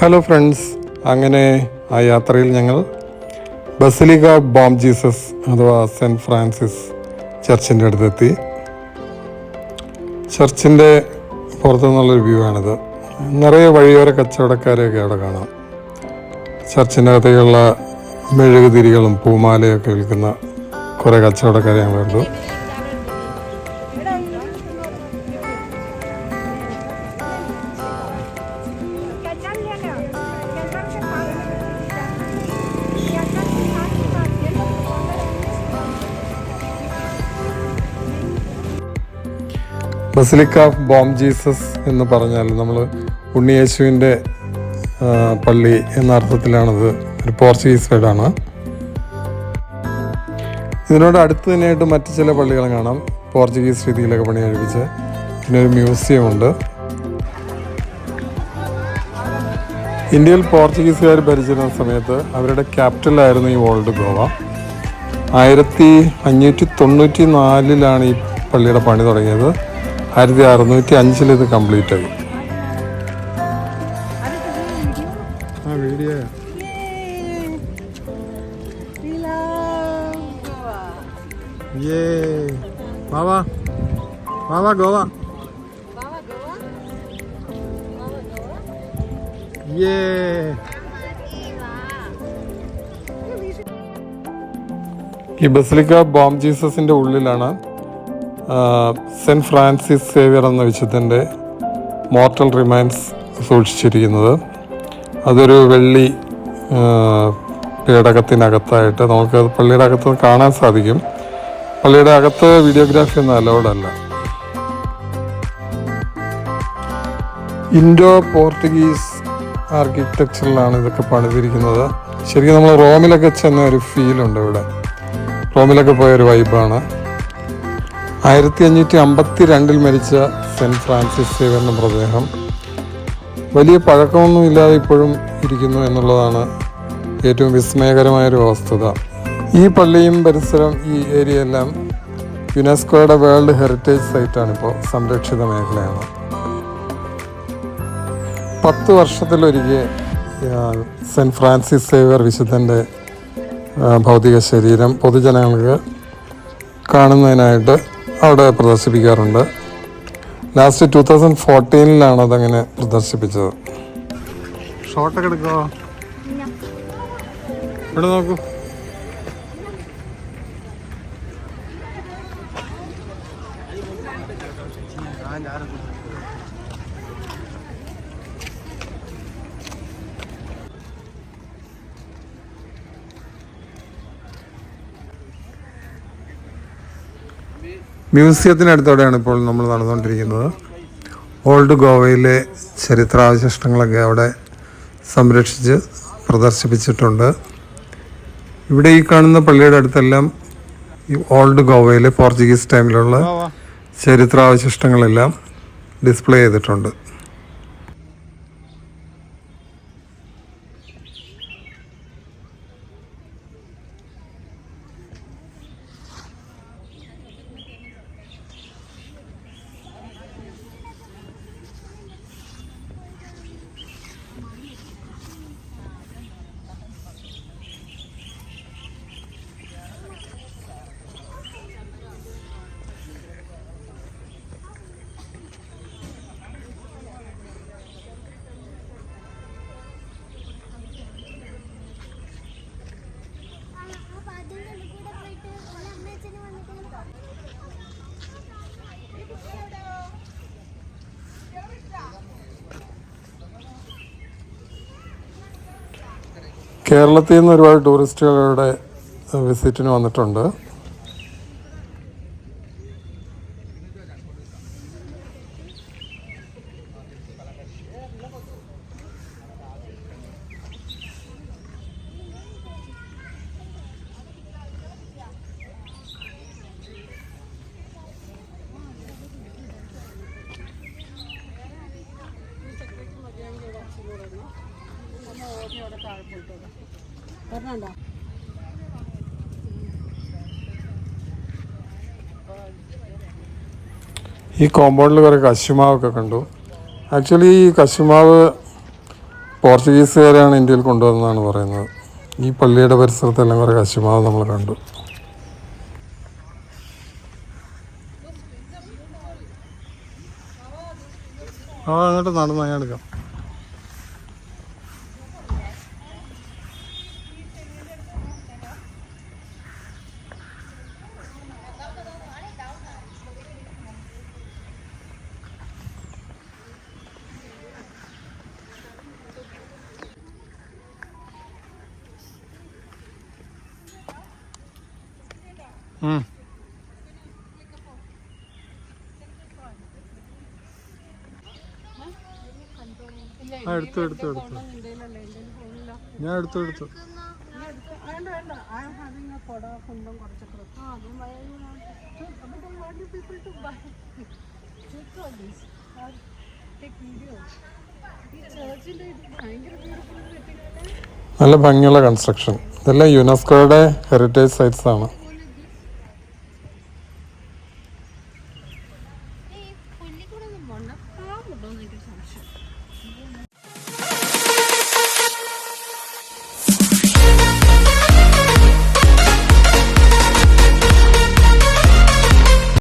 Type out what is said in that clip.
Hello friends, അങ്ങനെ ആ യാത്രയിൽ ഞങ്ങൾ ബസിലിക്ക ഓഫ് ബോം ജീസസ് അഥവാ സെൻറ്റ് ഫ്രാൻസിസ് ചർച്ചിൻ്റെ അടുത്തെത്തി. ചർച്ചിൻ്റെ പുറത്തു നിന്നുള്ളൊരു വ്യൂ ആണിത്. നിറയെ വഴിയോര കച്ചവടക്കാരെയൊക്കെ അവിടെ കാണാം. ചർച്ചിൻ്റെ അകത്തേക്കുള്ള മെഴുകുതിരികളും പൂമാലയൊക്കെ വിൽക്കുന്ന കുറേ കച്ചവടക്കാരെ ഞങ്ങൾ കണ്ടു. ബസിലിക്ക ഓഫ് ബോം ജീസസ് എന്ന് പറഞ്ഞാൽ നമ്മൾ ഉണ്ണിയേശുവിൻ്റെ പള്ളി എന്ന അർത്ഥത്തിലാണത്. ഒരു പോർച്ചുഗീസ് വേർഡാണ്. ഇതിനോട് അടുത്ത് തന്നെയായിട്ട് മറ്റ് ചില പള്ളികളും കാണാം, പോർച്ചുഗീസ് രീതിയിലൊക്കെ പണി കഴിപ്പിച്ച്. പിന്നെ ഒരു മ്യൂസിയം ഉണ്ട്. ഇന്ത്യയിൽ പോർച്ചുഗീസുകാർ ഭരിച്ചിരുന്ന സമയത്ത് അവരുടെ ക്യാപിറ്റലായിരുന്നു ഈ ഓൾഡ് ഗോവ. 1594 ഈ പള്ളിയുടെ പണി തുടങ്ങിയത്. 1605 ഇത് കംപ്ലീറ്റ് ആയി. ഗോവ ഈ ബസിലിക്ക ബോം ജീസസിന്റെ ഉള്ളിലാണ് സെൻറ്റ് ഫ്രാൻസിസ് സേവിയർ എന്ന വിശുദ്ധൻ്റെ മോർട്ടൽ റിമൈൻസ് സൂക്ഷിച്ചിരിക്കുന്നത്. അതൊരു വെള്ളി പേടകത്തിനകത്തായിട്ട് നമുക്ക് പള്ളിയുടെ അകത്ത് കാണാൻ സാധിക്കും. പള്ളിയുടെ അകത്ത് വീഡിയോഗ്രാഫി ഒന്നും അലൗഡല്ല. ഇൻഡോ പോർട്ടുഗീസ് ആർക്കിടെക്ചറിലാണ് ഇതൊക്കെ പണിതിരിക്കുന്നത്. ശരിക്കും നമ്മൾ റോമിലൊക്കെ ചെന്ന ഒരു ഫീലുണ്ട് ഇവിടെ. റോമിലൊക്കെ പോയൊരു വൈബാണ്. 1552 മരിച്ച സെൻറ്റ് ഫ്രാൻസിസ് സേവിയറിൻ്റെ മൃതദേഹം വലിയ പഴക്കമൊന്നും ഇല്ലാതെ ഇപ്പോഴും ഇരിക്കുന്നു എന്നുള്ളതാണ് ഏറ്റവും വിസ്മയകരമായൊരു വസ്തുത. ഈ പള്ളിയും പരിസരം, ഈ ഏരിയ എല്ലാം യുനെസ്കോയുടെ വേൾഡ് ഹെറിറ്റേജ് സൈറ്റാണിപ്പോൾ, സംരക്ഷിത മേഖലയാണ്. 10 വർഷത്തിലൊരിക്കൽ സെൻറ്റ് ഫ്രാൻസിസ് സേവിയർ വിശുദ്ധൻ്റെ ഭൗതിക ശരീരം പൊതുജനങ്ങൾക്ക് കാണുന്നതിനായിട്ട് അവിടെ പ്രദർശിപ്പിക്കാറുണ്ട്. ലാസ്റ്റ് 2014 അതങ്ങനെ പ്രദർശിപ്പിച്ചത്. ഷോട്ടൊക്കെ എടുക്കോ? ഇവിടെ നോക്കൂ. മ്യൂസിയത്തിനടുത്തോടെയാണ് ഇപ്പോൾ നമ്മൾ നടന്നുകൊണ്ടിരിക്കുന്നത്. ഓൾഡ് ഗോവയിലെ ചരിത്രാവശിഷ്ടങ്ങളൊക്കെ അവിടെ സംരക്ഷിച്ച് പ്രദർശിപ്പിച്ചിട്ടുണ്ട്. ഇവിടെ ഈ കാണുന്ന പള്ളിയുടെ അടുത്തെല്ലാം ഈ ഓൾഡ് ഗോവയിലെ പോർച്ചുഗീസ് ടൈമിലുള്ള ചരിത്രാവശിഷ്ടങ്ങളെല്ലാം ഡിസ്പ്ലേ ചെയ്തിട്ടുണ്ട്. കേരളത്തിൽ നിന്ന് ഒരുപാട് ടൂറിസ്റ്റുകളുടെ വിസിറ്റിന് വന്നിട്ടുണ്ട്. ഈ കോമ്പൗണ്ടിൽ കുറേ കശുമാവൊക്കെ കണ്ടു. ആക്ച്വലി ഈ കശുമാവ് പോർച്ചുഗീസുകാരാണ് ഇന്ത്യയിൽ കൊണ്ടുവന്നതെന്നാണ് പറയുന്നത്. ഈ പള്ളിയുടെ പരിസരത്തെല്ലാം കുറേ കശുമാവ് നമ്മൾ കണ്ടു. അങ്ങോട്ട് നടന്നു ഞാൻ എടുക്കാം. എടുത്തു ഞാൻ എടുത്തു. നല്ല ഭംഗിയുള്ള കൺസ്ട്രക്ഷൻ. ഇതെല്ലാം യുനെസ്കോയുടെ ഹെറിറ്റേജ് സൈറ്റ്സ് ആണ്.